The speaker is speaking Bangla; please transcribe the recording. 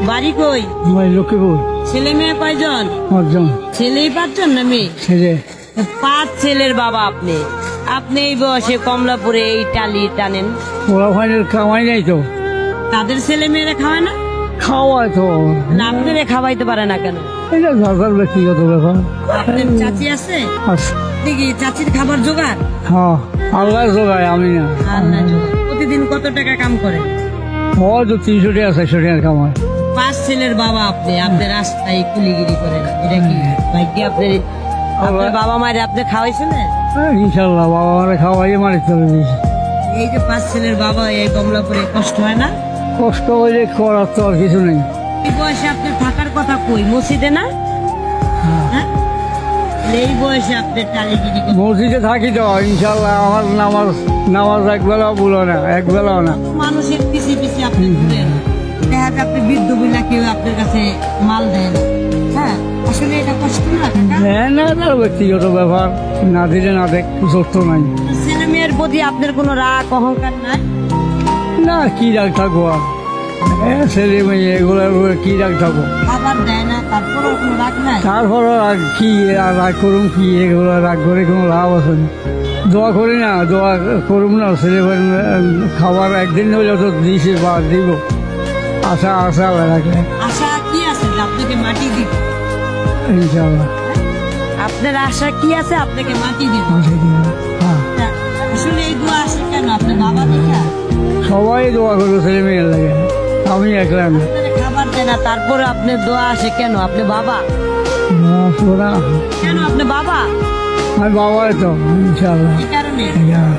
বাড়ি কই? লক্ষ্মীপুর। ছেলে মেয়ে কয়জন? 5 জন। ছেলেই 5 জন না মেয়ে? ছেলে। 5 ছেলের বাবা আপনি। আপনি এই বয়সে কমলাপুরে এই টালি টানেন? ওরা ফাইনাল কামাই নাই তো। তাদের ছেলে মেয়েরা খাওয়ায় না? খাওয়ায় তো। না আপনারে খাওয়াইতে পারে না কেন? এটা সরকার ব্যক্তিগত ব্যাপার। আপনার চাচি আছে? আচ্ছা। দেখি চাচির খাবার জোগাড়? হ্যাঁ, আল্লাহ জোগায়, আমি না। আল্লাহ জোগাড়। প্রতিদিন কত টাকা কাম করেন? হয়তো 300 টাকা 400 টাকা কামায়। 5 ছেলের বাবা আপনি, আপনার রাস্তায় কুলিগিরি করেন, এটা কি ভাগ্যে আপনার বাবা মায়ের আপনি খাওয়াইছিলেন? ইনশাল্লাহ বাবা মারা খাওয়াই মারি চলে দিয়েছে। এই যে 5 ছেলের বাবা, এই কমলাপুরে কষ্ট হয় না? কষ্ট হইলে করার তো আর কিছু নেই। এই বয়সে আপনার থাকার কথা কই? মসজিদে না? হ্যাঁ? এই বয়সে আপনার টালিগিরি করেন। মসজিদে থাকি তো ইনশাল্লাহ। আমার নামাজ একবেলাও ভুলো না, একবেলাও না। মানুষের পিছিয়ে পিছিয়ে আপনি ঘুরেন, দেখা যায় আপনি বৃদ্ধ বইলা কেউ আপনার কাছে মাল দেন। হ্যাঁ, আসলে এটা কষ্ট না কাকা? হ্যাঁ, না না, ব্যক্তিগত ব্যাপার। না দিলে না দেখ, কিছু তো নাই। ছেলে মেয়ের প্রতি আপনার কোনো রাগ অহংকার নাই? না, কি রাগ থাকবো আর? ছেলে মেয়ে এগুলোর উপরে কি রাগ থাকবো? খাবার দেয় না, তারপরেও কোনো রাগ নাই? তারপর আর কি আর রাগ করুম? কি এগুলো রাগ করে কোনো লাভ আছে না। দোয়া করি না, দোয়া করুম না। ছেলে খাবার একদিন হলে তো দিছে বা দিব, আশা আশা রাখলে আশা কি আছে যে আপনাকে মাটি দিব? ইনশাল্লাহ। আপনার আশা কি আছে আপনাকে মাটি দিব? হ্যাঁ, আসলে এই দোয়া আসে কেন? আপনার বাবা দেখা সবাই দোয়া করবো ছেলে মেয়ের লাগে, আমি একলা না। আপনার খাবার দেয় না, তারপরে আপনার দোয়া আসে কেন? আপনি বাবা শোনা, কেন? আপনি বাবা, আমি বাবাই তো ইনশাল্লাহ। এই কারণে। হ্যাঁ।